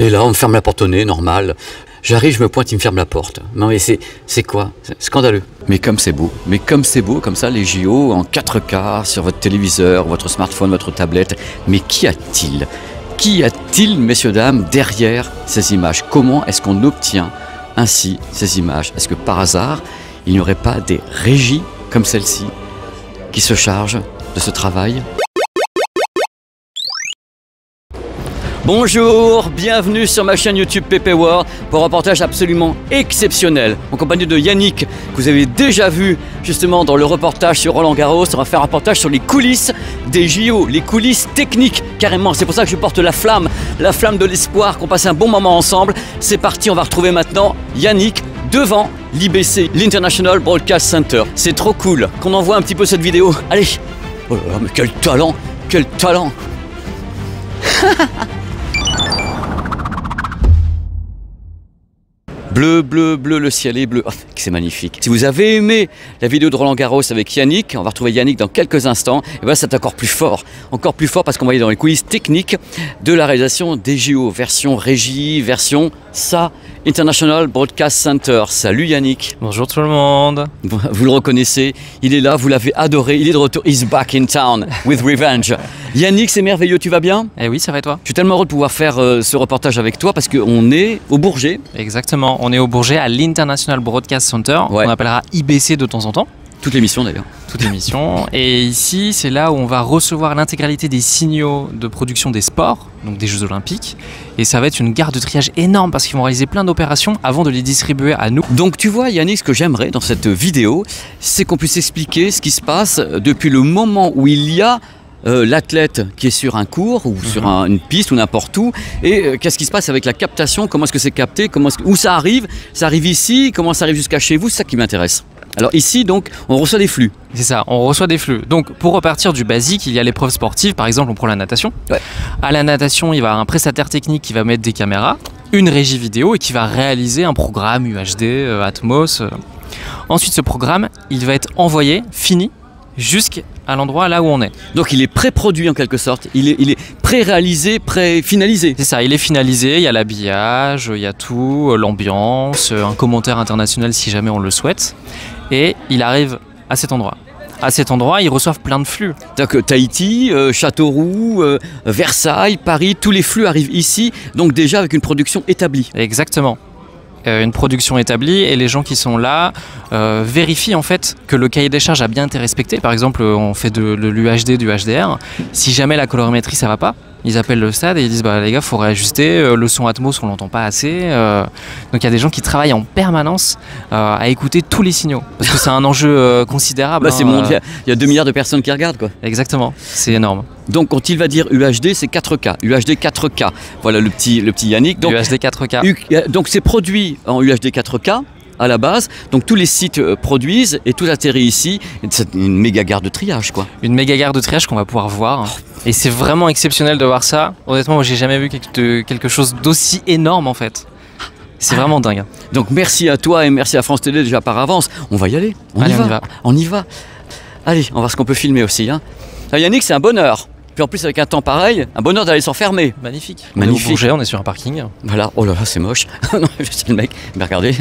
Et là, on me ferme la porte au nez, normal. J'arrive, je me pointe, il me ferme la porte. Non mais c'est quoi? C'est scandaleux. Mais comme c'est beau, comme ça, les JO en 4K sur votre téléviseur, votre smartphone, votre tablette. Mais qu'y a-t-il? Qu'y a-t-il, messieurs, dames, derrière ces images? Comment est-ce qu'on obtient ainsi ces images? Est-ce que par hasard, il n'y aurait pas des régies comme celle-ci qui se chargent de ce travail? Bonjour, bienvenue sur ma chaîne YouTube PP World pour un reportage absolument exceptionnel en compagnie de Yannick que vous avez déjà vu justement dans le reportage sur Roland-Garros. On va faire un reportage sur les coulisses des JO, les coulisses techniques carrément. C'est pour ça que je porte la flamme de l'espoir, qu'on passe un bon moment ensemble. C'est parti, on va retrouver maintenant Yannick devant l'IBC, l'International Broadcast Center. C'est trop cool qu'on envoie un petit peu cette vidéo. Allez, oh là là, mais quel talent, quel talent. Bleu, bleu, bleu, le ciel est bleu. Oh, c'est magnifique. Si vous avez aimé la vidéo de Roland-Garros avec Yannick, on va retrouver Yannick dans quelques instants, et bien c'est encore plus fort parce qu'on va aller dans les coulisses techniques de la réalisation des JO, version régie, version ça, International Broadcast Center. Salut Yannick. Bonjour tout le monde. Vous le reconnaissez, il est là, vous l'avez adoré, il est de retour. He's back in town with revenge. Yannick, c'est merveilleux, tu vas bien? Eh oui, ça va et toi? Je suis tellement heureux de pouvoir faire ce reportage avec toi parce qu'on est au Bourget. Exactement, on est au Bourget à l'International Broadcast Center, ouais. On appellera IBC de temps en temps. Toute l'émission d'ailleurs. Toute l'émission. Et ici, c'est là où on va recevoir l'intégralité des signaux de production des sports, donc des Jeux Olympiques. Et ça va être une gare de triage énorme parce qu'ils vont réaliser plein d'opérations avant de les distribuer à nous. Donc tu vois Yannick, ce que j'aimerais dans cette vidéo, c'est qu'on puisse expliquer ce qui se passe depuis le moment où il y a l'athlète qui est sur un cours ou sur une piste ou n'importe où, et qu'est-ce qui se passe avec la captation, comment est-ce que c'est capté, où ça arrive ici, comment ça arrive jusqu'à chez vous, c'est ça qui m'intéresse. Alors ici donc on reçoit des flux. C'est ça, on reçoit des flux. Donc pour repartir du basique, il y a l'épreuve sportive, par exemple on prend la natation. Ouais. À la natation, il va y avoir un prestataire technique qui va mettre des caméras, une régie vidéo et qui va réaliser un programme UHD, Atmos. Ensuite ce programme, il va être envoyé, fini, jusqu'à l'endroit là où on est. Donc il est pré-produit en quelque sorte, il est pré-réalisé, pré-finalisé. C'est ça, il est finalisé, il y a l'habillage, il y a tout, l'ambiance, un commentaire international si jamais on le souhaite. Et il arrive à cet endroit. À cet endroit, ils reçoivent plein de flux. Donc Tahiti, Châteauroux, Versailles, Paris, tous les flux arrivent ici, donc déjà avec une production établie. Exactement. Une production établie et les gens qui sont là vérifient en fait que le cahier des charges a bien été respecté. Par exemple, on fait de l'UHD, du HDR. Si jamais la colorimétrie ça va pas, ils appellent le stade et ils disent bah les gars, faut réajuster, le son Atmos on l'entend pas assez. Donc il y a des gens qui travaillent en permanence à écouter tous les signaux parce que c'est un enjeu considérable. Bah, c'est mondial. Il y a 2 milliards de personnes qui regardent quoi. Exactement, c'est énorme. Donc quand il va dire UHD, c'est 4K. UHD 4K. Voilà le petit Yannick. Donc, UHD 4K. Donc c'est produit en UHD 4K à la base. Donc tous les sites produisent et tout atterrit ici. C'est une méga gare de triage quoi. Une méga gare de triage qu'on va pouvoir voir. Et c'est vraiment exceptionnel de voir ça. Honnêtement, moi j'ai jamais vu quelque chose d'aussi énorme en fait. C'est vraiment dingue. Donc merci à toi et merci à France Télé déjà par avance. On va y aller. On y va. Allez, on va voir ce qu'on peut filmer aussi. Hein. Yannick, c'est un bonheur. Puis en plus avec un temps pareil, un bonheur d'aller s'enfermer. Magnifique. Magnifique. On est au Bourget, on est sur un parking. Voilà, oh là là c'est moche. Non, c'est le mec, mais regardez.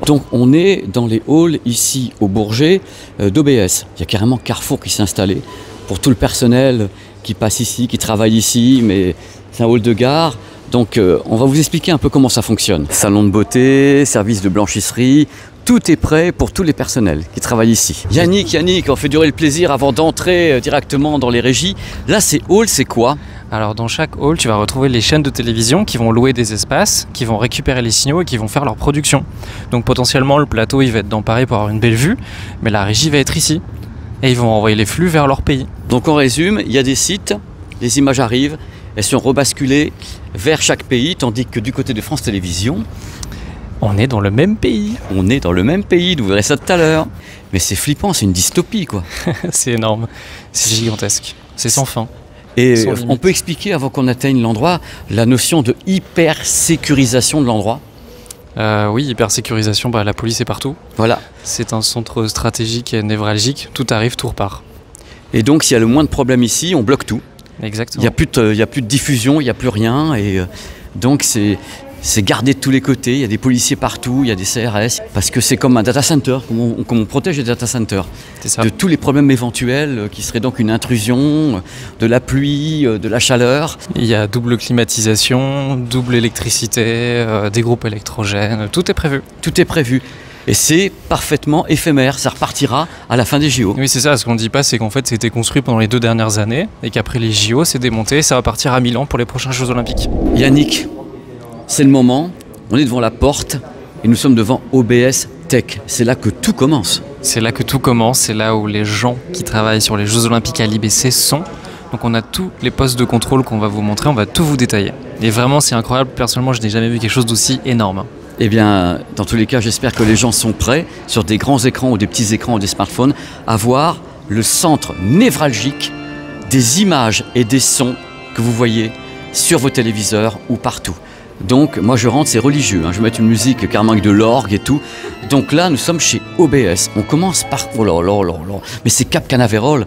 Donc on est dans les halls ici au Bourget d'OBS. Il y a carrément Carrefour qui s'est installé pour tout le personnel qui passe ici, qui travaille ici, mais c'est un hall de gare. Donc on va vous expliquer un peu comment ça fonctionne. Salon de beauté, service de blanchisserie, tout est prêt pour tous les personnels qui travaillent ici. Yannick, on fait durer le plaisir avant d'entrer directement dans les régies. Là c'est hall, c'est quoi? Alors dans chaque hall, tu vas retrouver les chaînes de télévision qui vont louer des espaces, qui vont récupérer les signaux et qui vont faire leur production. Donc potentiellement le plateau il va être dans Paris pour avoir une belle vue, mais la régie va être ici. Et ils vont envoyer les flux vers leur pays. Donc on résume, il y a des sites, les images arrivent, elles sont rebasculées vers chaque pays, tandis que du côté de France Télévisions, on est dans le même pays. On est dans le même pays, vous verrez ça tout à l'heure. Mais c'est flippant, c'est une dystopie quoi. C'est énorme, c'est gigantesque, c'est sans fin. Et on peut expliquer, avant qu'on atteigne l'endroit, la notion de hyper-sécurisation de l'endroit? Oui, hyper-sécurisation, bah, la police est partout. Voilà. C'est un centre stratégique et névralgique, tout arrive, tout repart. Et donc s'il y a le moins de problèmes ici, on bloque tout. Exactement. Il n'y a plus de diffusion, il n'y a plus rien. Et Donc c'est gardé de tous les côtés, il y a des policiers partout, il y a des CRS, parce que c'est comme un data center, comme on protège les data centers, de tous les problèmes éventuels qui seraient donc une intrusion, de la pluie, de la chaleur. Il y a double climatisation, double électricité, des groupes électrogènes, tout est prévu. Tout est prévu. Et c'est parfaitement éphémère, ça repartira à la fin des JO. Oui, c'est ça, ce qu'on ne dit pas, c'est qu'en fait c'était construit pendant les 2 dernières années, et qu'après les JO c'est démonté, ça va partir à Milan pour les prochains Jeux Olympiques. Yannick, c'est le moment, on est devant la porte et nous sommes devant OBS Tech. C'est là que tout commence. C'est là que tout commence, c'est là où les gens qui travaillent sur les Jeux Olympiques à l'IBC sont. Donc on a tous les postes de contrôle qu'on va vous montrer, on va tout vous détailler. Et vraiment c'est incroyable, personnellement je n'ai jamais vu quelque chose d'aussi énorme. Eh bien, dans tous les cas, j'espère que les gens sont prêts, sur des grands écrans ou des petits écrans ou des smartphones, à voir le centre névralgique des images et des sons que vous voyez sur vos téléviseurs ou partout. Donc moi je rentre, c'est religieux, je vais mettre une musique carrément avec de l'orgue et tout. Donc là nous sommes chez OBS, on commence par... Oh là là là là, mais c'est Cap Canaveral.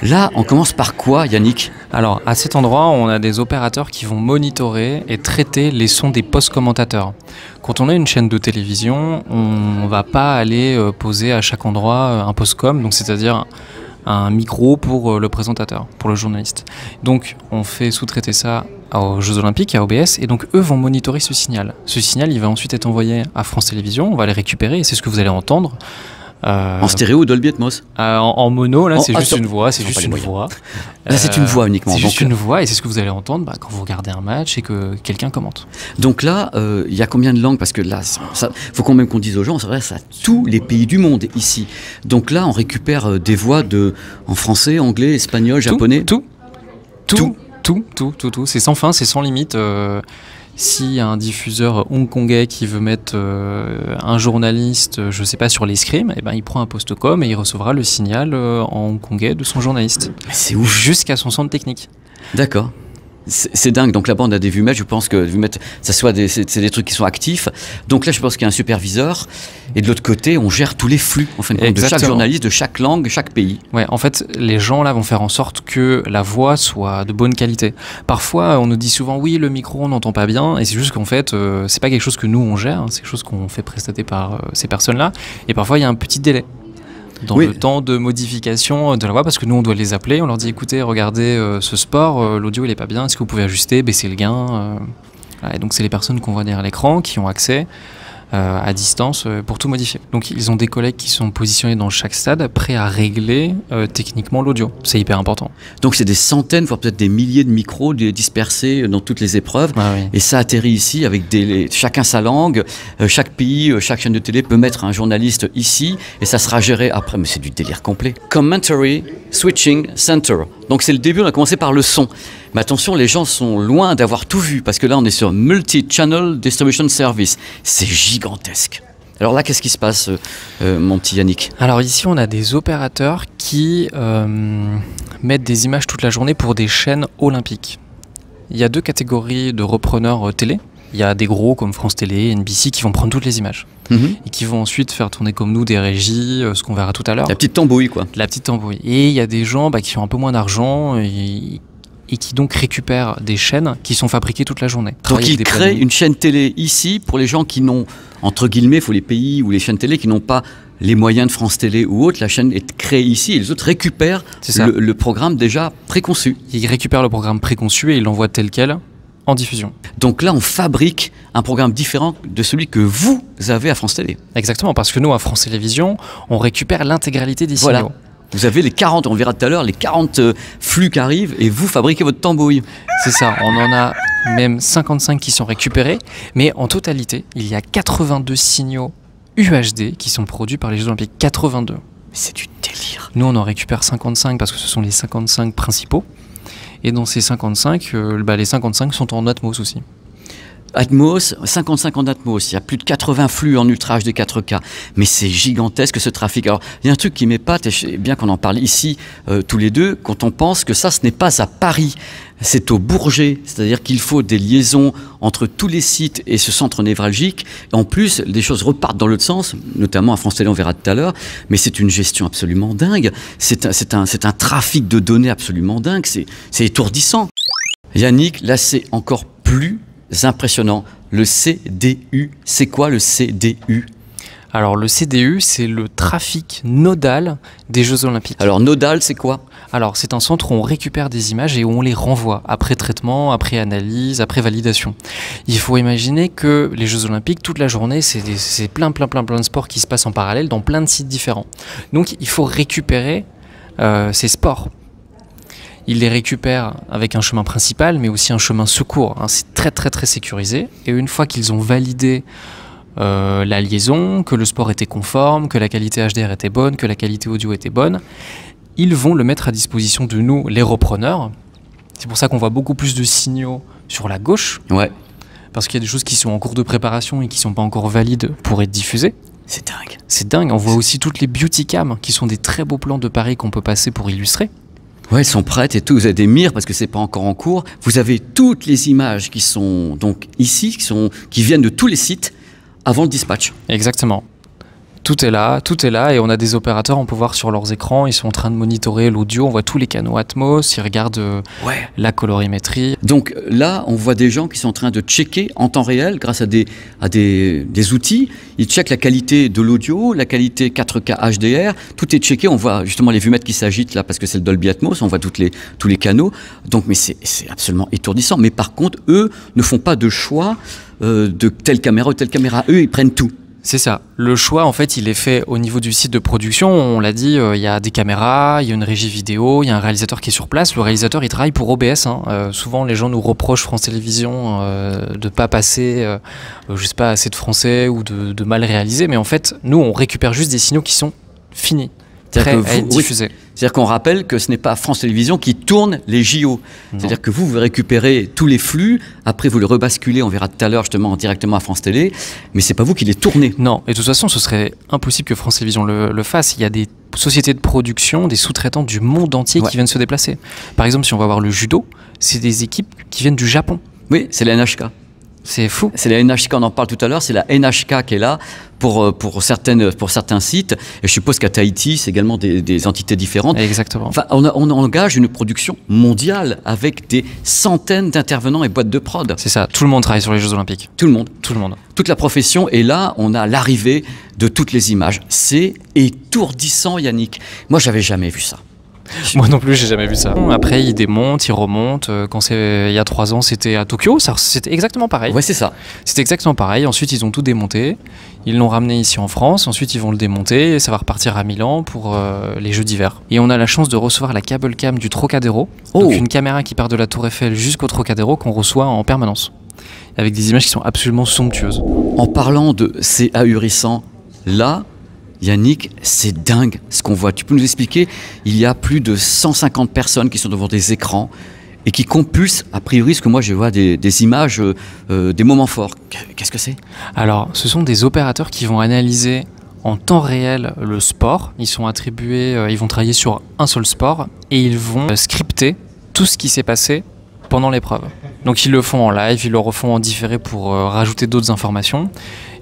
Là on commence par quoi Yannick? Alors à cet endroit on a des opérateurs qui vont monitorer et traiter les sons des post-commentateurs. Quand on a une chaîne de télévision, on ne va pas aller poser à chaque endroit un post-com, donc c'est-à-dire un micro pour le présentateur, pour le journaliste. Donc on fait sous-traiter ça aux Jeux Olympiques, à OBS, et donc eux vont monitorer ce signal. Ce signal, il va ensuite être envoyé à France Télévisions, on va les récupérer, et c'est ce que vous allez entendre. En stéréo ou Dolby Atmos? En mono, là c'est juste une voix, c'est juste une voix. Là c'est une voix uniquement. C'est juste une voix, et c'est ce que vous allez entendre quand vous regardez un match et que quelqu'un commente. Donc là, il y a combien de langues? Parce que là, faut quand même qu'on dise aux gens, c'est vrai, ça a tous les pays du monde ici. Donc là, on récupère des voix en français, anglais, espagnol, japonais. Tout. C'est sans fin, c'est sans limite. S'il y a un diffuseur hongkongais qui veut mettre un journaliste, je sais pas, sur l'escrime, eh ben, il prend un post-com et il recevra le signal en hongkongais de son journaliste. C'est ouf. Jusqu'à son centre technique. D'accord. C'est dingue. Donc là-bas, on a des vues-mètres. Je pense que vues-mètres, c'est des trucs qui sont actifs. Donc là, je pense qu'il y a un superviseur. Et de l'autre côté, on gère tous les flux en fin de compte, de chaque journaliste, de chaque langue, chaque pays. Ouais, en fait, les gens là vont faire en sorte que la voix soit de bonne qualité. Parfois, on nous dit souvent oui, le micro, on n'entend pas bien. Et c'est juste qu'en fait, c'est pas quelque chose que nous on gère. C'est quelque chose qu'on fait prestater par ces personnes-là. Et parfois, il y a un petit délai dans le temps de modification de la voix, parce que nous on doit les appeler, on leur dit écoutez, regardez ce sport, l'audio il est pas bien, est-ce que vous pouvez ajuster, baisser le gain voilà. Et donc c'est les personnes qu'on voit derrière l'écran qui ont accès à distance pour tout modifier. Donc ils ont des collègues qui sont positionnés dans chaque stade, prêts à régler techniquement l'audio. C'est hyper important. Donc c'est des centaines, voire peut-être des milliers de micros dispersés dans toutes les épreuves. Ah oui. Et ça atterrit ici avec chacun sa langue, chaque pays, chaque chaîne de télé peut mettre un journaliste ici et ça sera géré après. Mais c'est du délire complet. Commentary Switching Center. Donc c'est le début, on a commencé par le son. Mais attention, les gens sont loin d'avoir tout vu, parce que là on est sur Multi-Channel Distribution Service. C'est gigantesque. Alors là, qu'est-ce qui se passe, mon petit Yannick? Alors ici, on a des opérateurs qui mettent des images toute la journée pour des chaînes olympiques. Il y a 2 catégories de repreneurs télé. Il y a des gros comme France Télé, NBC qui vont prendre toutes les images et qui vont ensuite faire tourner comme nous des régies, ce qu'on verra tout à l'heure. La petite tambouille quoi. La petite tambouille. Et il y a des gens qui ont un peu moins d'argent et qui donc récupèrent des chaînes qui sont fabriquées toute la journée. Donc ils créent une chaîne télé ici pour les gens qui n'ont, entre guillemets, il faut les pays ou les chaînes télé qui n'ont pas les moyens de France Télé ou autre. La chaîne est créée ici et les autres récupèrent le programme déjà préconçu. Ils récupèrent le programme préconçu et ils l'envoient tel quel en diffusion. Donc là, on fabrique un programme différent de celui que vous avez à France Télé. Exactement, parce que nous, à France Télévisions, on récupère l'intégralité des signaux. Voilà. Vous avez les 40, on verra tout à l'heure, les 40 flux qui arrivent et vous fabriquez votre tambouille. C'est ça, on en a même 55 qui sont récupérés, mais en totalité, il y a 82 signaux UHD qui sont produits par les Jeux Olympiques. 82. C'est du délire. Nous, on en récupère 55 parce que ce sont les 55 principaux. Et dans ces 55, les 55 sont en Atmos aussi. Atmos, 55 en Atmos, il y a plus de 80 flux en Ultra HD 4K, mais c'est gigantesque ce trafic. Alors, il y a un truc qui m'épate, et bien qu'on en parle ici tous les deux, quand on pense que ça, ce n'est pas à Paris, c'est au Bourget, c'est-à-dire qu'il faut des liaisons entre tous les sites et ce centre névralgique. En plus, les choses repartent dans l'autre sens, notamment à France Télé, on verra tout à l'heure, mais c'est une gestion absolument dingue, c'est un trafic de données absolument dingue, c'est étourdissant. Yannick, là c'est encore plus impressionnants. Le CDU, c'est quoi le CDU? Alors le CDU, c'est le trafic nodal des Jeux Olympiques. Alors nodal, c'est quoi? Alors c'est un centre où on récupère des images et où on les renvoie après traitement, après analyse, après validation. Il faut imaginer que les Jeux Olympiques, toute la journée, c'est plein de sports qui se passent en parallèle dans plein de sites différents. Donc il faut récupérer ces sports. Ils les récupèrent avec un chemin principal, mais aussi un chemin secours. Hein. C'est très sécurisé. Et une fois qu'ils ont validé la liaison, que le sport était conforme, que la qualité HDR était bonne, que la qualité audio était bonne, ils vont le mettre à disposition de nous, les repreneurs. C'est pour ça qu'on voit beaucoup plus de signaux sur la gauche, Ouais, parce qu'il y a des choses qui sont en cours de préparation et qui ne sont pas encore valides pour être diffusées. c'est dingue. C'est dingue, on voit aussi toutes les beauty cams, qui sont des très beaux plans de Paris qu'on peut passer pour illustrer. Ouais, elles sont prêtes et tout. Vous avez des mires parce que c'est pas encore en cours. Vous avez toutes les images qui sont donc ici, qui viennent de tous les sites avant le dispatch. Exactement. Tout est là, et on a des opérateurs, on peut voir sur leurs écrans, ils sont en train de monitorer l'audio, on voit tous les canaux Atmos, ils regardent Ouais. la colorimétrie. Donc là, on voit des gens qui sont en train de checker en temps réel, grâce à des outils. Ils checkent la qualité de l'audio, la qualité 4K HDR, tout est checké. On voit justement les vumètres qui s'agitent là parce que c'est le Dolby Atmos, on voit tous les canaux. Donc, mais c'est absolument étourdissant. Mais par contre, eux ne font pas de choix de telle caméra ou telle caméra. Eux, ils prennent tout. C'est ça. Le choix, en fait, il est fait au niveau du site de production. On l'a dit, il y a des caméras, il y a une régie vidéo, il y a un réalisateur qui est sur place. Le réalisateur, il travaille pour OBS. Souvent, les gens nous reprochent, France Télévisions, de ne pas passer, je sais pas, assez de français ou de mal réaliser. Mais en fait, nous, on récupère juste des signaux qui sont finis, prêts à être diffusés. C'est-à-dire qu'on rappelle que ce n'est pas France Télévisions qui tourne les JO. C'est-à-dire que vous récupérez tous les flux, après vous les rebasculez, on verra tout à l'heure justement directement à France Télé, mais c'est pas vous qui les tournez. Non, et de toute façon, ce serait impossible que France Télévisions le fasse. Il y a des sociétés de production, des sous-traitants du monde entier qui viennent se déplacer. Par exemple, si on va voir le judo, c'est des équipes qui viennent du Japon. Oui, c'est la NHK. C'est fou. C'est la NHK, on en parle tout à l'heure, c'est la NHK qui est là pour certains sites. Et je suppose qu'à Tahiti, c'est également des entités différentes. Exactement. Enfin, on engage une production mondiale avec des centaines d'intervenants et boîtes de prod. C'est ça, tout le monde travaille sur les Jeux Olympiques. Tout le monde. Tout le monde. Toute la profession, et là, on a l'arrivée de toutes les images. C'est étourdissant, Yannick. Moi, j'avais jamais vu ça. Moi non plus, j'ai jamais vu ça. Après, ils démontent, ils remontent. Quand il y a 3 ans, c'était à Tokyo. C'était exactement pareil. Ouais, c'est ça. C'était exactement pareil. Ensuite, ils ont tout démonté. Ils l'ont ramené ici en France. Ensuite, ils vont le démonter et ça va repartir à Milan pour les Jeux d'hiver. Et on a la chance de recevoir la cable cam du Trocadéro. Donc une caméra qui part de la Tour Eiffel jusqu'au Trocadéro qu'on reçoit en permanence. Avec des images qui sont absolument somptueuses. En parlant de c'est ahurissant, là, Yannick, c'est dingue ce qu'on voit. Tu peux nous expliquer? Il y a plus de 150 personnes qui sont devant des écrans et qui compulsent, a priori, ce que moi je vois des images, des moments forts. Qu'est-ce que c'est? Alors, ce sont des opérateurs qui vont analyser en temps réel le sport. Ils sont attribués, ils vont travailler sur un seul sport et ils vont scripter tout ce qui s'est passé pendant l'épreuve. Donc ils le font en live, ils le refont en différé pour rajouter d'autres informations.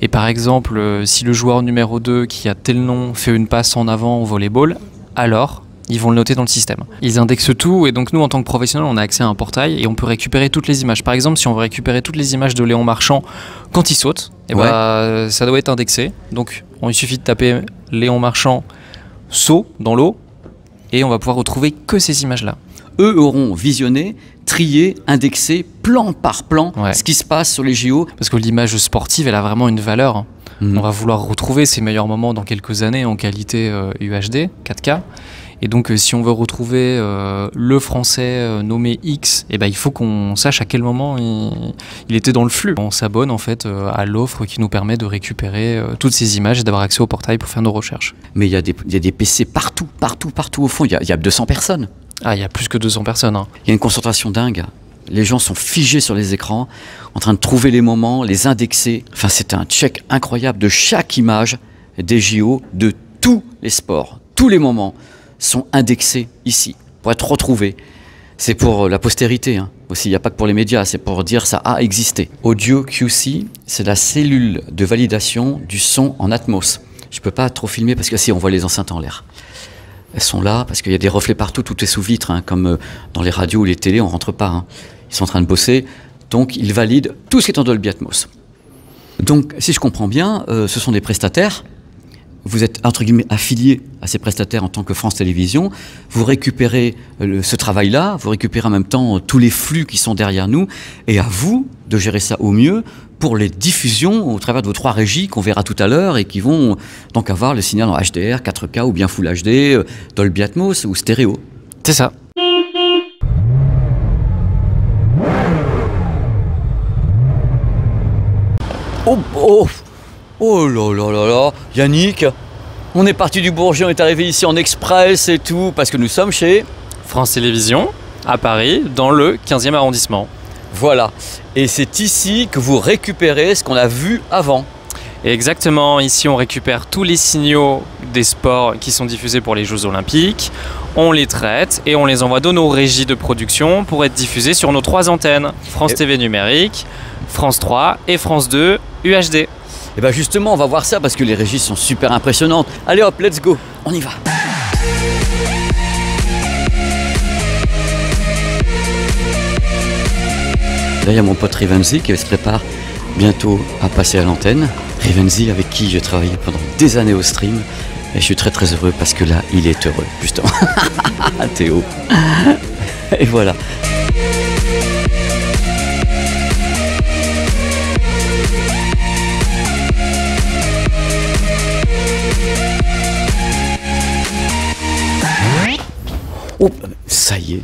Et par exemple, si le joueur numéro 2 qui a tel nom fait une passe en avant au volleyball, alors ils vont le noter dans le système. Ils indexent tout et donc nous en tant que professionnels on a accès à un portail et on peut récupérer toutes les images. Par exemple si on veut récupérer toutes les images de Léon Marchand quand il saute, et ça doit être indexé. Donc il suffit de taper Léon Marchand saut dans l'eau et on va pouvoir retrouver que ces images-là. Eux auront visionné, trié, indexé, plan par plan, ce qui se passe sur les JO. Parce que l'image sportive, elle a vraiment une valeur. On va vouloir retrouver ces meilleurs moments dans quelques années en qualité UHD, 4K. Et donc, si on veut retrouver le français nommé X, il faut qu'on sache à quel moment il était dans le flux. On s'abonne en fait à l'offre qui nous permet de récupérer toutes ces images et d'avoir accès au portail pour faire nos recherches. Mais il y a des PC partout au fond. Il y a 200 personnes. Ah, il y a plus que 200 personnes. Il y a une concentration dingue. Les gens sont figés sur les écrans, en train de trouver les moments, les indexer. Enfin, c'est un check incroyable de chaque image des JO, de tous les sports. Tous les moments sont indexés ici, pour être retrouvés. C'est pour la postérité aussi, il n'y a pas que pour les médias, c'est pour dire ça a existé. Audio QC, c'est la cellule de validation du son en Atmos. Je ne peux pas trop filmer parce que si, on voit les enceintes en l'air. Elles sont là parce qu'il y a des reflets partout, tout est sous vitre, comme dans les radios ou les télés, on ne rentre pas. Ils sont en train de bosser, Donc il valide tout ce qui est en Dolby Atmos. Donc si je comprends bien, ce sont des prestataires. Vous êtes entre guillemets affilié à ces prestataires en tant que France Télévisions. Vous récupérez ce travail-là, vous récupérez en même temps tous les flux qui sont derrière nous, et à vous de gérer ça au mieux pour les diffusions au travers de vos 3 régies qu'on verra tout à l'heure et qui vont donc avoir le signal en HDR, 4K ou bien Full HD, Dolby Atmos ou stéréo. C'est ça. Oh là là là là, Yannick, on est parti du Bourget, on est arrivé ici en express et tout, parce que nous sommes chez France Télévisions, à Paris, dans le 15e arrondissement. Voilà, et c'est ici que vous récupérez ce qu'on a vu avant. Exactement, ici on récupère tous les signaux des sports qui sont diffusés pour les Jeux Olympiques, on les traite et on les envoie dans nos régies de production pour être diffusés sur nos 3 antennes, France TV numérique, France 3 et France 2 UHD. Et bien justement, on va voir ça parce que les régies sont super impressionnantes. Allez hop, let's go, on y va. Là, il y a mon pote Rivenzi qui se prépare bientôt à passer à l'antenne. Rivenzi avec qui j'ai travaillé pendant des années au stream. Et je suis très très heureux parce que là, il est heureux, justement. Théo. Et voilà. Oh, ça y est.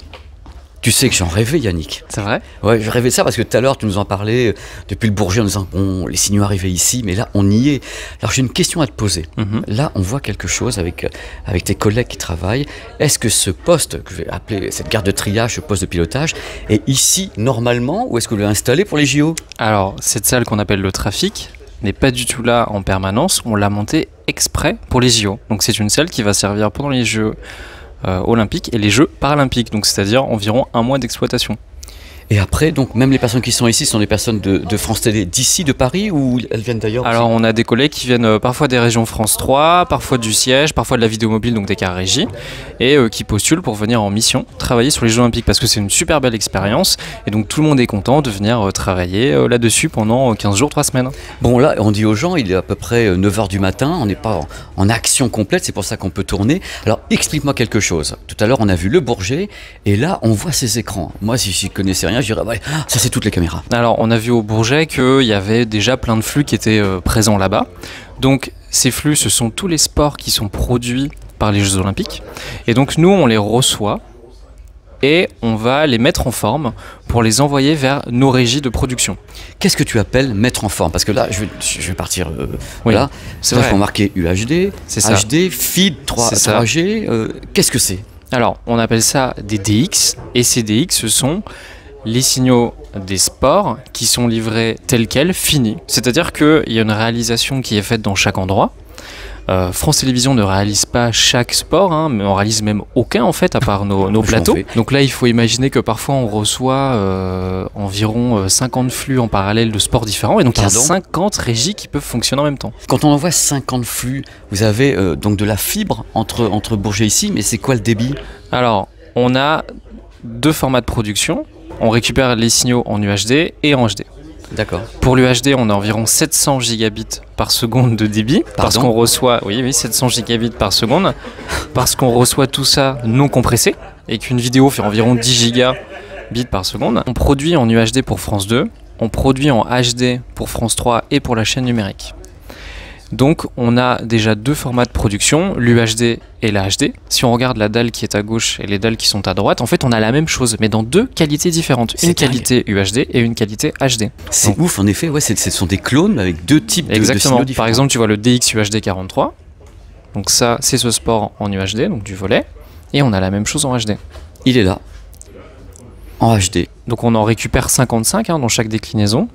Tu sais que j'en rêvais, Yannick. C'est vrai? Ouais, je rêvais de ça parce que tout à l'heure, tu nous en parlais depuis le Bourget en disant bon, les signaux arrivaient ici, mais là, on y est. Alors, j'ai une question à te poser. Là, on voit quelque chose avec tes collègues qui travaillent. Est-ce que ce poste, que je vais appeler cette gare de triage, ce poste de pilotage, est ici normalement ou est-ce que vous l'avez installé pour les JO? Alors, cette salle qu'on appelle le trafic n'est pas du tout là en permanence. On l'a montée exprès pour les JO. Donc, c'est une salle qui va servir pendant les Jeux olympiques et les Jeux paralympiques, donc c'est-à-dire environ 1 mois d'exploitation. Et après, donc même les personnes qui sont ici sont des personnes de France Télé d'ici, de Paris, ou elles viennent d'ailleurs? Alors on a des collègues qui viennent parfois des régions France 3, parfois du siège, parfois de la vidéo mobile, donc des cars régie, et qui postulent pour venir en mission travailler sur les Jeux Olympiques parce que c'est une super belle expérience et donc tout le monde est content de venir travailler là-dessus pendant 15 jours, 3 semaines. Bon là, on dit aux gens, il est à peu près 9h du matin, on n'est pas en action complète, c'est pour ça qu'on peut tourner. Alors explique-moi quelque chose. Tout à l'heure on a vu le Bourget et là on voit ces écrans. Moi si je connaissais rien, je dirais ouais, ça c'est toutes les caméras. Alors on a vu au Bourget qu'il y avait déjà plein de flux qui étaient présents là-bas. Donc ces flux, ce sont tous les sports qui sont produits par les Jeux Olympiques. Et donc nous, on les reçoit et on va les mettre en forme pour les envoyer vers nos régies de production. Qu'est-ce que tu appelles mettre en forme? Parce que là, je vais partir. Oui, voilà. c'est là, vrai. il faut marquer UHD, HD, feed 3G. Qu'est-ce que c'est? Alors, on appelle ça des DX. Et ces DX, ce sont les signaux des sports qui sont livrés tels quels, finis. C'est-à-dire qu'il y a une réalisation qui est faite dans chaque endroit. France Télévisions ne réalise pas chaque sport, hein, mais on réalise même aucun en fait, à part nos plateaux. Donc là, il faut imaginer que parfois on reçoit environ 50 flux en parallèle de sports différents, et donc il y a 50 régies qui peuvent fonctionner en même temps. Quand on envoie 50 flux, vous avez donc de la fibre entre Bourget ici, mais c'est quoi le débit? Alors, on a 2 formats de production. On récupère les signaux en UHD et en HD. D'accord. Pour l'UHD, on a environ 700 gigabits par seconde de débit. Parce qu'on reçoit, oui, 700 gigabits par seconde. Parce qu'on reçoit tout ça non compressé. Et qu'une vidéo fait environ 10 gigabits par seconde. On produit en UHD pour France 2. On produit en HD pour France 3 et pour la chaîne numérique. Donc on a déjà 2 formats de production, l'UHD et la HD. Si on regarde la dalle qui est à gauche et les dalles qui sont à droite, en fait on a la même chose, mais dans 2 qualités différentes. Une qualité UHD et une qualité HD. C'est ouf, en effet, ouais, ce sont des clones avec 2 types de signaux différents. Par exemple, tu vois le DX UHD 43. Donc ça, c'est ce sport en UHD, donc du volet. Et on a la même chose en HD. Il est là, en HD. Donc on en récupère 55 dans chaque déclinaison.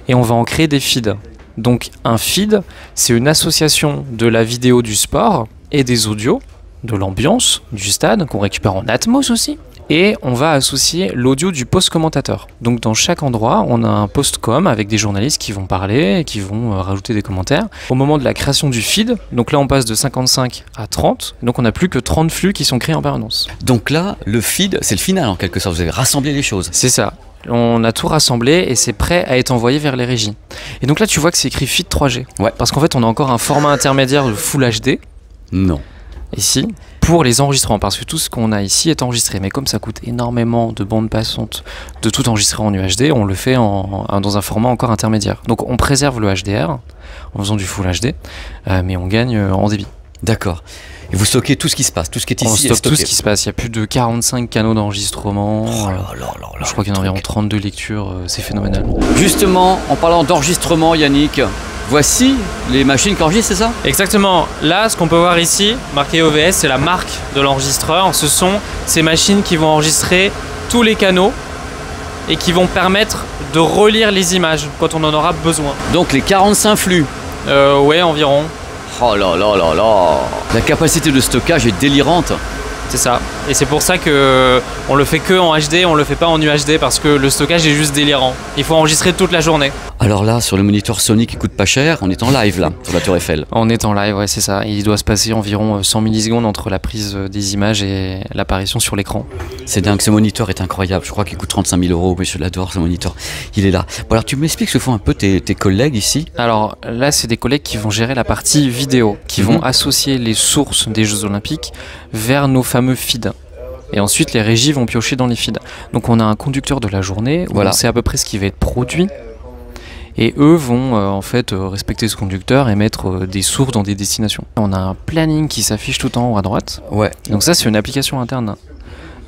Et on va en créer des feeds. Donc un feed, c'est une association de la vidéo du sport et des audios, de l'ambiance du stade, qu'on récupère en Atmos aussi. Et on va associer l'audio du post-commentateur. Donc dans chaque endroit, on a un post-com avec des journalistes qui vont parler et qui vont rajouter des commentaires. Au moment de la création du feed, donc là on passe de 55 à 30, donc on n'a plus que 30 flux qui sont créés en permanence. Donc là, le feed, c'est le final en quelque sorte, vous avez rassemblé les choses. C'est ça. On a tout rassemblé et c'est prêt à être envoyé vers les régies. Et donc là, tu vois que c'est écrit Feed 3G. Ouais. Parce qu'en fait, on a encore un format intermédiaire de Full HD. Non. Ici, pour les enregistrements, parce que tout ce qu'on a ici est enregistré. Mais comme ça coûte énormément de bandes passantes de tout enregistrer en UHD, on le fait dans un format encore intermédiaire. Donc on préserve le HDR en faisant du Full HD, mais on gagne en débit. D'accord. Et vous stockez tout ce qui se passe, tout ce qui est ici. On est stocke stocké. tout ce qui se passe. Il y a plus de 45 canaux d'enregistrement. Oh là là là là, Je crois qu'il y en a le environ truc. 32 lectures. C'est phénoménal. Justement, en parlant d'enregistrement, Yannick, voici les machines qui enregistrent, c'est ça? Exactement. Là, ce qu'on peut voir ici, marqué OVS, c'est la marque de l'enregistreur. Ce sont ces machines qui vont enregistrer tous les canaux et qui vont permettre de relire les images quand on en aura besoin. Donc les 45 flux. Ouais, environ. Oh là là là là. La capacité de stockage est délirante. C'est ça. Et c'est pour ça que on le fait que en HD, on le fait pas en UHD parce que le stockage est juste délirant. Il faut enregistrer toute la journée. Alors là, sur le moniteur Sony qui coûte pas cher, on est en live là, sur la Tour Eiffel. On est en live, ouais, c'est ça. Il doit se passer environ 100 millisecondes entre la prise des images et l'apparition sur l'écran. C'est dingue, ce moniteur est incroyable. Je crois qu'il coûte 35 000 €, mais je l'adore ce moniteur. Il est là. Bon, alors tu m'expliques ce que font un peu tes collègues ici? Alors là, c'est des collègues qui vont gérer la partie vidéo, qui vont associer les sources des Jeux Olympiques vers nos fameux feeds. Et ensuite, les régies vont piocher dans les feeds. Donc on a un conducteur de la journée, où Voilà. on sait à peu près ce qui va être produit. Et eux vont en fait respecter ce conducteur et mettre des sources dans des destinations. On a un planning qui s'affiche tout en haut à droite. Ouais. Donc ça, c'est une application interne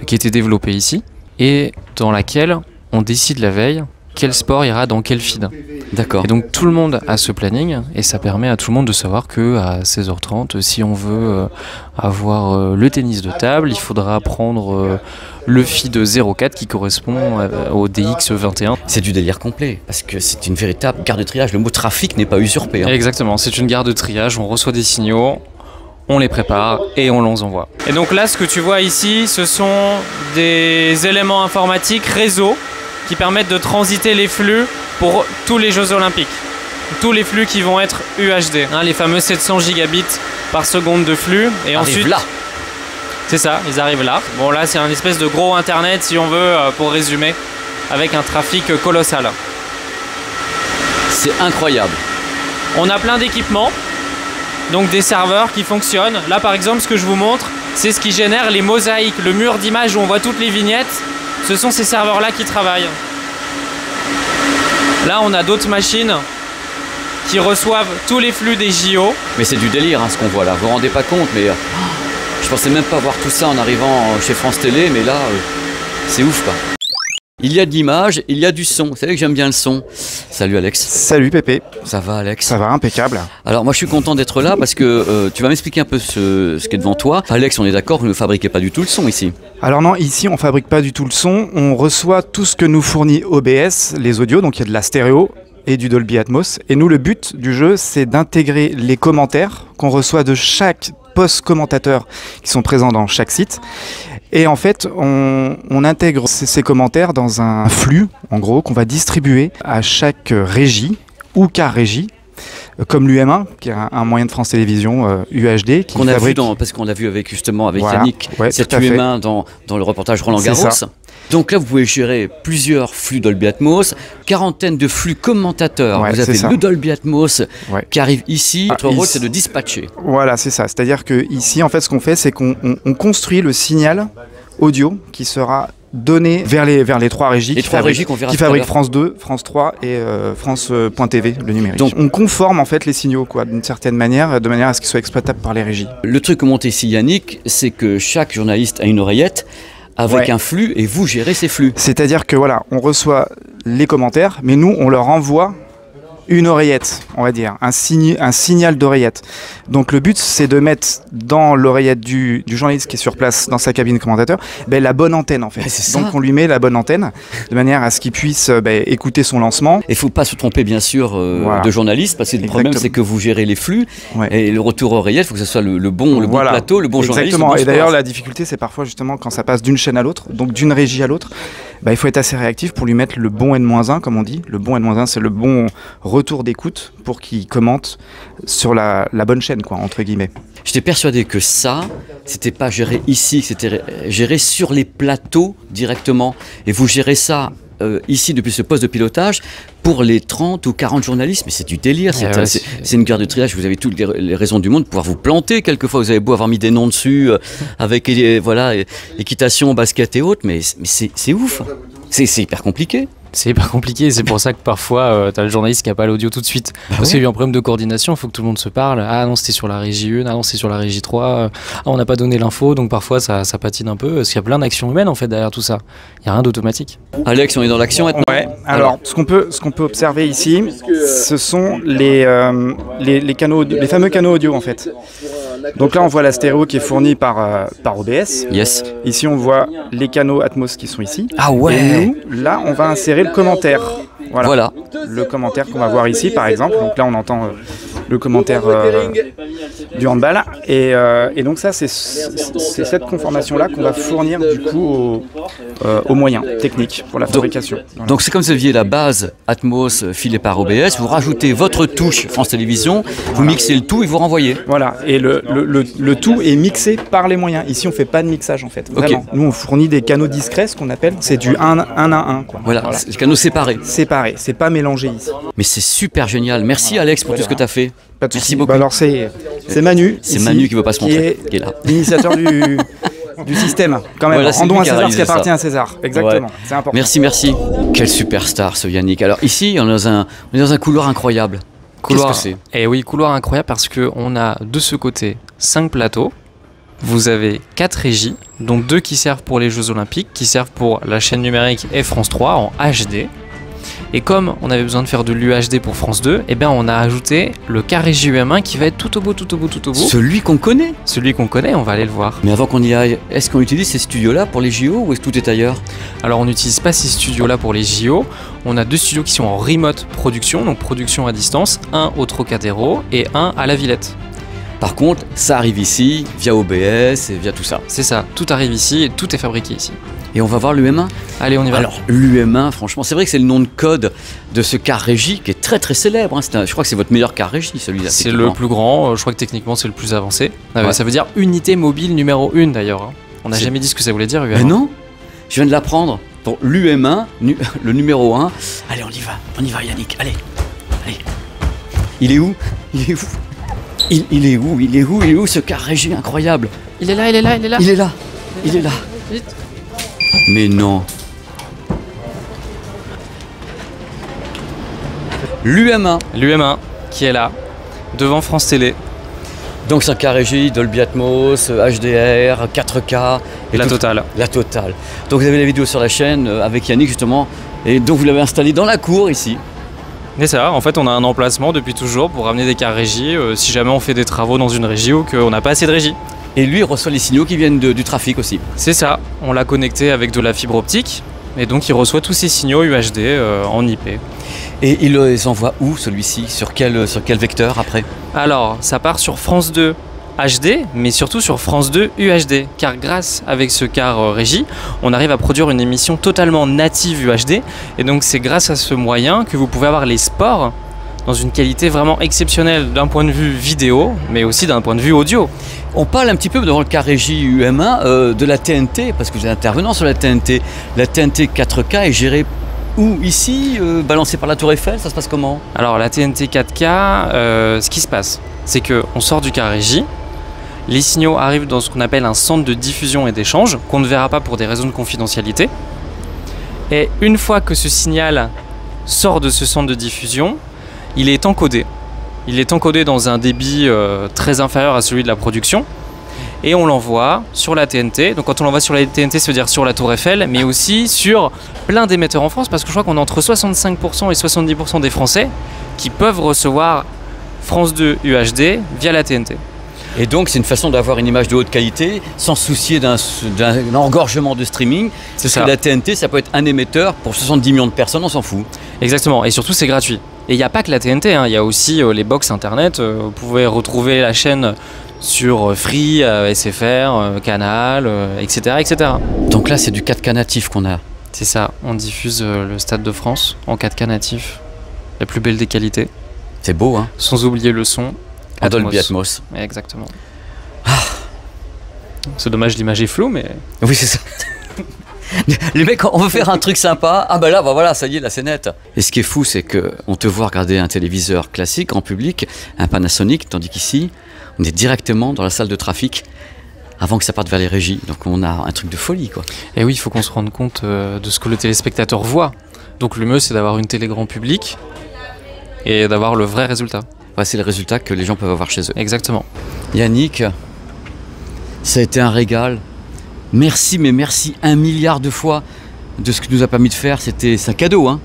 qui a été développée ici et dans laquelle on décide la veille quel sport ira dans quel feed. D'accord. Et donc tout le monde a ce planning et ça permet à tout le monde de savoir que à 16h30, si on veut avoir le tennis de table, il faudra prendre le feed 04 qui correspond au DX21. C'est du délire complet, parce que c'est une véritable gare de triage. Le mot trafic n'est pas usurpé. Hein. Exactement, c'est une gare de triage, on reçoit des signaux, on les prépare et on les envoie. Et donc là, ce que tu vois ici, ce sont des éléments informatiques réseau qui permettent de transiter les flux pour tous les Jeux Olympiques. Tous les flux qui vont être UHD, hein, les fameux 700 gigabits par seconde de flux. Et Arrive ensuite, là. c'est ça, ils arrivent là. Bon là, c'est un espèce de gros internet, si on veut, pour résumer, avec un trafic colossal. C'est incroyable. On a plein d'équipements, donc des serveurs qui fonctionnent. Là, par exemple, ce que je vous montre, c'est ce qui génère les mosaïques, le mur d'image où on voit toutes les vignettes. Ce sont ces serveurs-là qui travaillent. Là, on a d'autres machines qui reçoivent tous les flux des JO. Mais c'est du délire hein, ce qu'on voit là. Vous vous rendez pas compte, mais je pensais même pas voir tout ça en arrivant chez France Télé, mais là, c'est ouf quoi. Il y a de l'image, il y a du son. Vous savez que j'aime bien le son. Salut Alex. Salut Pépé, Ça va Alex? ça va impeccable. Alors moi je suis content d'être là parce que tu vas m'expliquer un peu ce qui est devant toi. Alex, on est d'accord, vous ne fabriquez pas du tout le son ici. Alors non, ici on fabrique pas du tout le son, on reçoit tout ce que nous fournit OBS, les audios, donc il y a de la stéréo et du Dolby Atmos. Et nous le but du jeu c'est d'intégrer les commentaires qu'on reçoit de chaque post-commentateur qui sont présents dans chaque site. Et en fait, on intègre ces commentaires dans un flux, en gros, qu'on va distribuer à chaque régie ou car régie, comme l'UM1, qui est un moyen de France Télévisions UHD. Qu'on a vu parce qu'on l'a vu avec justement avec Voilà. Yannick, Ouais, cette tout à fait. UM1 dans le reportage Roland C'est Garros. ça. Donc là, vous pouvez gérer plusieurs flux Dolby Atmos, quarantaine de flux commentateurs. Ouais, vous c'est avez ça. le Dolby Atmos Ouais. qui arrive ici. Votre rôle, ici- c'est de dispatcher. Voilà, c'est ça. C'est-à-dire que ici, en fait, ce qu'on fait, c'est qu'on construit le signal audio qui sera donné vers les trois régies Les trois régies qu'on verra qui tout à fabriquent l'heure. France 2, France 3 et France.tv, le numérique. Donc- Donc on conforme en fait les signaux quoi, d'une certaine manière, de manière à ce qu'ils soient exploitables par les régies. Le truc que monte ici Yannick, c'est que chaque journaliste a une oreillette avec Ouais. un flux et vous gérez ces flux. C'est-à-dire que voilà, on reçoit les commentaires, mais nous on leur envoie une oreillette, on va dire, un signal d'oreillette. Donc le but c'est de mettre dans l'oreillette du journaliste qui est sur place dans sa cabine commentateur, la bonne antenne en fait. Ouais, c'est ça. Donc on lui met la bonne antenne de manière à ce qu'il puisse écouter son lancement. Il ne faut pas se tromper bien sûr Voilà. de journaliste parce que le problème Exactement. c'est que vous gérez les flux Ouais. et le retour oreillette, il faut que ce soit le bon Voilà. plateau, le bon journaliste. Exactement. le bon Et d'ailleurs, sport. la difficulté, c'est parfois justement quand ça passe d'une chaîne à l'autre, donc d'une régie à l'autre, il faut être assez réactif pour lui mettre le bon N-1, comme on dit. Le bon N-1, c'est le bon retour d'écoute pour qu'il commente sur la bonne chaîne, quoi, entre guillemets. J'étais persuadé que ça, c'était pas géré ici, c'était géré sur les plateaux directement. Et vous gérez ça ici depuis ce poste de pilotage pour les 30 ou 40 journalistes. Mais c'est du délire, c'est une guerre de triage. Vous avez toutes les raisons du monde de pouvoir vous planter. Quelquefois, vous avez beau avoir mis des noms dessus avec voilà, équitation, basket et autres, mais c'est ouf. C'est hyper compliqué. C'est hyper compliqué, c'est pour ça que parfois t'as le journaliste qui n'a pas l'audio tout de suite. Parce qu'il y a eu un problème de coordination, il faut que tout le monde se parle. Ah non, c'était sur la régie 1, ah non, c'était sur la régie 3, ah on n'a pas donné l'info, donc parfois ça patine un peu. Parce qu'il y a plein d'actions humaines en fait derrière tout ça. Il n'y a rien d'automatique. Alex, on est dans l'action maintenant. Ouais, alors ce qu'on peut observer ici, ce sont les fameux canaux audio en fait. Donc là on voit la stéréo qui est fournie par OBS. Yes. Ici on voit les canaux Atmos qui sont ici. Ah ouais. Et nous, là on va insérer le commentaire. Voilà. Le commentaire qu'on va voir ici par exemple. Donc là on entend le commentaire du handball. Et donc ça c'est cette conformation-là qu'on va fournir du coup aux moyens techniques pour la fabrication. Donc c'est comme si vous aviez la base Atmos filée par OBS, vous rajoutez votre touche France Télévisions, vous mixez le tout et vous renvoyez. Voilà, et le tout est mixé par les moyens. Ici on fait pas de mixage en fait. Vraiment. Okay. Nous on fournit des canaux discrets, ce qu'on appelle, c'est du 1 à 1 quoi. Voilà. Des canaux séparés. Séparés, c'est pas mélangé ici. Mais c'est super génial. Merci Alex pour tout ce que tu as fait. Pas de souci. Beaucoup. Bah alors c'est Manu. C'est Manu qui veut pas se montrer, qui est là. L'initiateur du système, quand même. Voilà, rendons à César ce qui appartient à César. Exactement, ouais. C'est important. Merci. Quel superstar ce Yannick. Alors ici, on est dans un couloir incroyable. Qu'est-ce que c'est ? Eh oui, couloir incroyable parce qu'on a de ce côté 5 plateaux. Vous avez 4 régies, dont 2 qui servent pour les Jeux Olympiques, qui servent pour la chaîne numérique et France 3 en HD. Et comme on avait besoin de faire de l'UHD pour France 2, eh bien on a ajouté le carré JUM1 qui va être tout au bout. Celui qu'on connaît. Celui qu'on connaît, on va aller le voir. Mais avant qu'on y aille, est-ce qu'on utilise ces studios-là pour les JO ou est-ce que tout est ailleurs ? Alors on n'utilise pas ces studios-là pour les JO. On a 2 studios qui sont en remote production, donc production à distance, un au Trocadéro et un à la Villette. Par contre, ça arrive ici, via OBS et via tout ça. C'est ça, tout arrive ici et tout est fabriqué ici. Et on va voir l'UM1 ? Allez, on y va. Alors, l'UM1, franchement, c'est vrai que c'est le nom de code de ce car régie qui est très très célèbre. Hein. Je crois que c'est votre meilleur car régie, celui-là. C'est le plus grand, je crois que techniquement c'est le plus avancé. Ouais. Ça veut dire unité mobile numéro 1 d'ailleurs. Hein. On n'a jamais dit ce que ça voulait dire, UM1. Mais non, je viens de l'apprendre. Pour l'UM1, le numéro 1. Allez, on y va Yannick, allez. Il est où Il est où ce car régie incroyable ? Il est là. Il est là. Vite. Mais non. L'UM1 qui est là, devant France Télé. Donc c'est un car régie, Dolby Atmos, HDR, 4K. Et la totale. Donc vous avez la vidéo sur la chaîne avec Yannick justement. Et donc vous l'avez installé dans la cour ici. Et ça, en fait on a un emplacement depuis toujours pour ramener des cars régie si jamais on fait des travaux dans une régie ou qu'on n'a pas assez de régie. Et lui, il reçoit les signaux qui viennent du trafic aussi. C'est ça, on l'a connecté avec de la fibre optique, et donc il reçoit tous ces signaux UHD en IP. Et il les envoie où, celui-ci ? Sur quel vecteur après ? Alors, ça part sur France 2 HD, mais surtout sur France 2 UHD, car grâce avec ce car régie, on arrive à produire une émission totalement native UHD, et donc c'est grâce à ce moyen que vous pouvez avoir les sports dans une qualité vraiment exceptionnelle d'un point de vue vidéo, mais aussi d'un point de vue audio. On parle un petit peu dans le cas régie UM1 de la TNT, parce que vous êtes intervenant sur la TNT. La TNT 4K est gérée où ? Ici, balancée par la Tour Eiffel, ça se passe comment ? Alors la TNT 4K, ce qui se passe, c'est qu'on sort du cas régie, les signaux arrivent dans ce qu'on appelle un centre de diffusion et d'échange, qu'on ne verra pas pour des raisons de confidentialité. Et une fois que ce signal sort de ce centre de diffusion, il est encodé. Il est encodé dans un débit très inférieur à celui de la production et on l'envoie sur la TNT. Donc quand on l'envoie sur la TNT, ça veut dire sur la Tour Eiffel, mais aussi sur plein d'émetteurs en France parce que je crois qu'on a entre 65% et 70% des Français qui peuvent recevoir France 2 UHD via la TNT. Et donc c'est une façon d'avoir une image de haute qualité sans se soucier d'un engorgement de streaming. C'est ça. La TNT, ça peut être un émetteur pour 70 millions de personnes, on s'en fout. Exactement, et surtout c'est gratuit. Et il n'y a pas que la TNT, hein. Il y a aussi les box internet. Vous pouvez retrouver la chaîne sur Free, SFR, Canal, etc., etc. Donc là c'est du 4K natif qu'on a. C'est ça, on diffuse le Stade de France en 4K natif. La plus belle des qualités. C'est beau, hein. Sans oublier le son. Dolby Atmos. Exactement. C'est dommage, l'image est floue, mais... Oui, c'est ça. Les mecs, on veut faire un truc sympa. Ah bah là, bah voilà, ça y est, là c'est net. Et ce qui est fou, c'est qu'on te voit regarder un téléviseur classique en public, un Panasonic, tandis qu'ici, on est directement dans la salle de trafic avant que ça parte vers les régies. Donc on a un truc de folie, quoi. Et oui, il faut qu'on se rende compte de ce que le téléspectateur voit. Donc le mieux, c'est d'avoir une télé grand public et d'avoir le vrai résultat. Ouais, c'est le résultat que les gens peuvent avoir chez eux. Exactement. Yannick, ça a été un régal. Merci, mais merci 1 milliard de fois de ce que tu nous as permis de faire. C'est un cadeau, hein.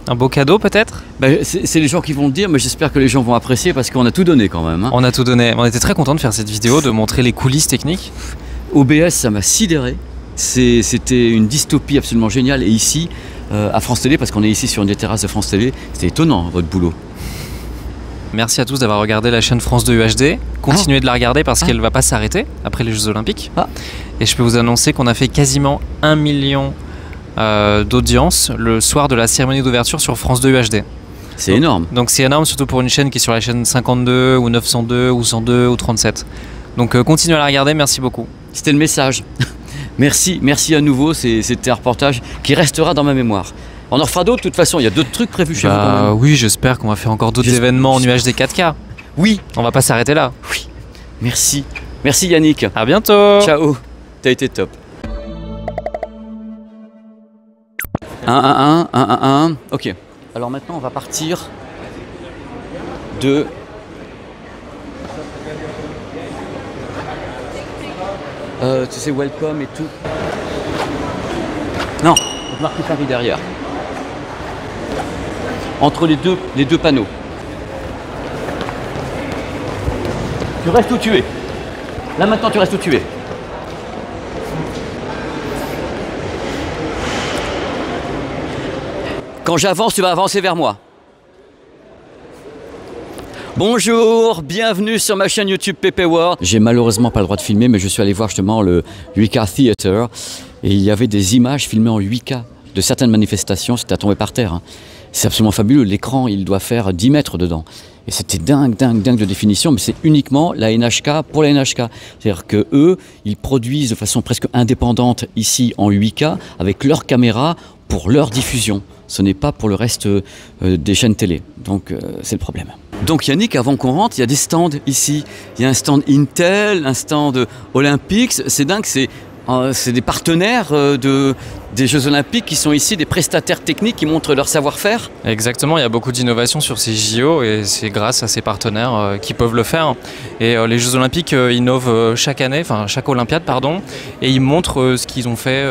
Un beau cadeau peut-être? C'est les gens qui vont le dire, mais j'espère que les gens vont apprécier parce qu'on a tout donné quand même, hein. On a tout donné. On était très contents de faire cette vidéo, de montrer les coulisses techniques. OBS, ça m'a sidéré. C'était une dystopie absolument géniale. Et ici, à France Télé, parce qu'on est ici sur une des terrasses de France Télé, c'était étonnant votre boulot. Merci à tous d'avoir regardé la chaîne France 2 UHD. Continuez de la regarder parce qu'elle ne va pas s'arrêter après les Jeux Olympiques. Et je peux vous annoncer qu'on a fait quasiment 1 million d'audience le soir de la cérémonie d'ouverture sur France 2 UHD. C'est énorme. Donc c'est énorme, surtout pour une chaîne qui est sur la chaîne 52 ou 902 ou 102 ou 37. Donc continuez à la regarder, merci beaucoup. C'était le message. Merci à nouveau, c'était un reportage qui restera dans ma mémoire. On en fera d'autres, de toute façon, il y a d'autres trucs prévus chez vous quand même. Oui, j'espère qu'on va faire encore d'autres événements en UHD 4K. Oui. On va pas s'arrêter là. Oui. Merci Yannick. À bientôt. Ciao. T'as été top. 1. Ok. Alors maintenant, on va partir de... tu sais, welcome et tout. Non, on marque Paris derrière. Entre les deux panneaux. Tu restes où tu es. Là maintenant, tu restes où tu es. Quand j'avance, tu vas avancer vers moi. Bonjour, bienvenue sur ma chaîne YouTube PP World. J'ai malheureusement pas le droit de filmer, mais je suis allé voir justement le 8K Theater et il y avait des images filmées en 8K de certaines manifestations. C'était à tomber par terre, hein. C'est absolument fabuleux. L'écran, il doit faire 10 mètres dedans. Et c'était dingue de définition, mais c'est uniquement la NHK pour la NHK. C'est-à-dire que eux, ils produisent de façon presque indépendante ici en 8K avec leur caméra pour leur diffusion. Ce n'est pas pour le reste des chaînes télé. Donc c'est le problème. Donc Yannick, avant qu'on rentre, il y a des stands ici. Il y a un stand Intel, un stand Olympics. C'est dingue, c'est des partenaires des Jeux Olympiques qui sont ici, des prestataires techniques qui montrent leur savoir-faire. Exactement, il y a beaucoup d'innovations sur ces JO et c'est grâce à ces partenaires qui peuvent le faire. Et les Jeux Olympiques innovent chaque année, enfin chaque Olympiade, pardon, et ils montrent ce qu'ils ont fait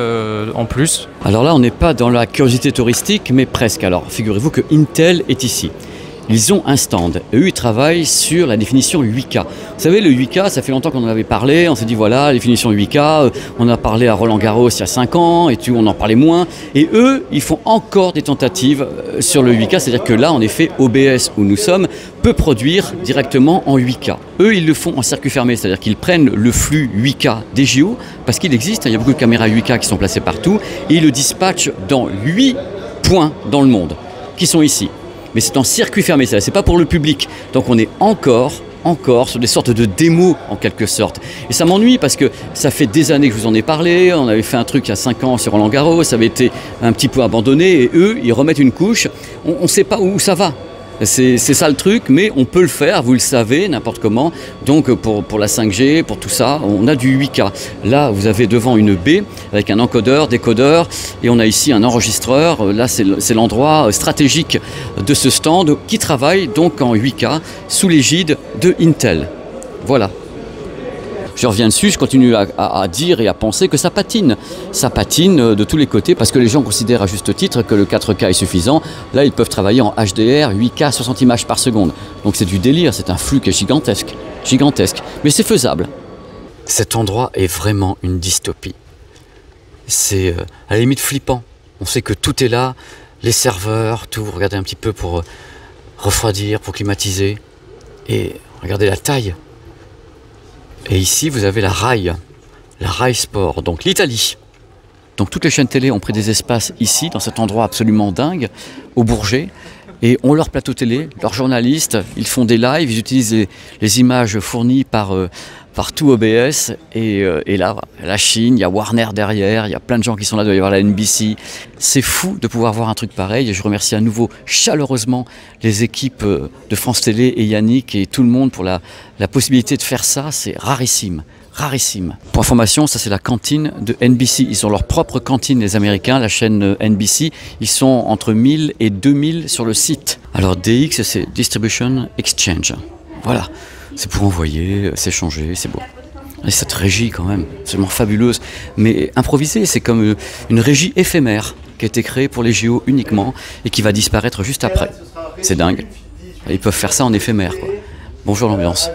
en plus. Alors là, on n'est pas dans la curiosité touristique, mais presque. Alors figurez-vous que Intel est ici. Ils ont un stand. Et eux, ils travaillent sur la définition 8K. Vous savez, le 8K, ça fait longtemps qu'on en avait parlé. On s'est dit, voilà, la définition 8K. On a parlé à Roland Garros il y a 5 ans, et tout, on en parlait moins. Et eux, ils font encore des tentatives sur le 8K. C'est-à-dire que là, en effet, OBS, où nous sommes, peut produire directement en 8K. Eux, ils le font en circuit fermé. C'est-à-dire qu'ils prennent le flux 8K des JO, parce qu'il existe. Il y a beaucoup de caméras 8K qui sont placées partout. Et ils le dispatchent dans 8 points dans le monde, qui sont ici. Mais c'est en circuit fermé, ça, c'est pas pour le public. Donc on est encore sur des sortes de démos en quelque sorte. Et ça m'ennuie parce que ça fait des années que je vous en ai parlé, on avait fait un truc il y a 5 ans sur Roland Garros, ça avait été un petit peu abandonné et eux, ils remettent une couche, on ne sait pas où ça va. C'est ça le truc, mais on peut le faire, vous le savez, n'importe comment. Donc pour la 5G, pour tout ça, on a du 8K. Là, vous avez devant une baie avec un encodeur, décodeur, et on a ici un enregistreur. Là, c'est l'endroit stratégique de ce stand qui travaille donc en 8K sous l'égide de Intel. Voilà. Je reviens dessus, je continue à dire et à penser que ça patine. Ça patine de tous les côtés parce que les gens considèrent à juste titre que le 4K est suffisant. Là, ils peuvent travailler en HDR, 8K, 60 images par seconde. Donc c'est du délire, c'est un flux qui est gigantesque. Mais c'est faisable. Cet endroit est vraiment une dystopie. C'est à la limite flippant. On sait que tout est là, les serveurs, tout. Regardez un petit peu pour refroidir, pour climatiser. Et regardez la taille. Et ici, vous avez la Rai Sport, donc l'Italie. Donc toutes les chaînes télé ont pris des espaces ici, dans cet endroit absolument dingue, au Bourget, et ont leur plateau télé, leurs journalistes, ils font des lives, ils utilisent les images fournies par partout OBS, et là, la Chine, il y a Warner derrière, il y a plein de gens qui sont là, il doit y avoir la NBC. C'est fou de pouvoir voir un truc pareil, et je remercie à nouveau chaleureusement les équipes de France Télé et Yannick et tout le monde pour la possibilité de faire ça, c'est rarissime. Rarissime. Pour information, ça c'est la cantine de NBC. Ils ont leur propre cantine, les Américains, la chaîne NBC. Ils sont entre 1000 et 2000 sur le site. Alors DX, c'est Distribution Exchange. Voilà, c'est pour envoyer, s'échanger, c'est beau. Et cette régie quand même, absolument fabuleuse. Mais improvisée, c'est comme une régie éphémère qui a été créée pour les JO uniquement et qui va disparaître juste après. C'est dingue. Ils peuvent faire ça en éphémère, quoi. Bonjour l'ambiance.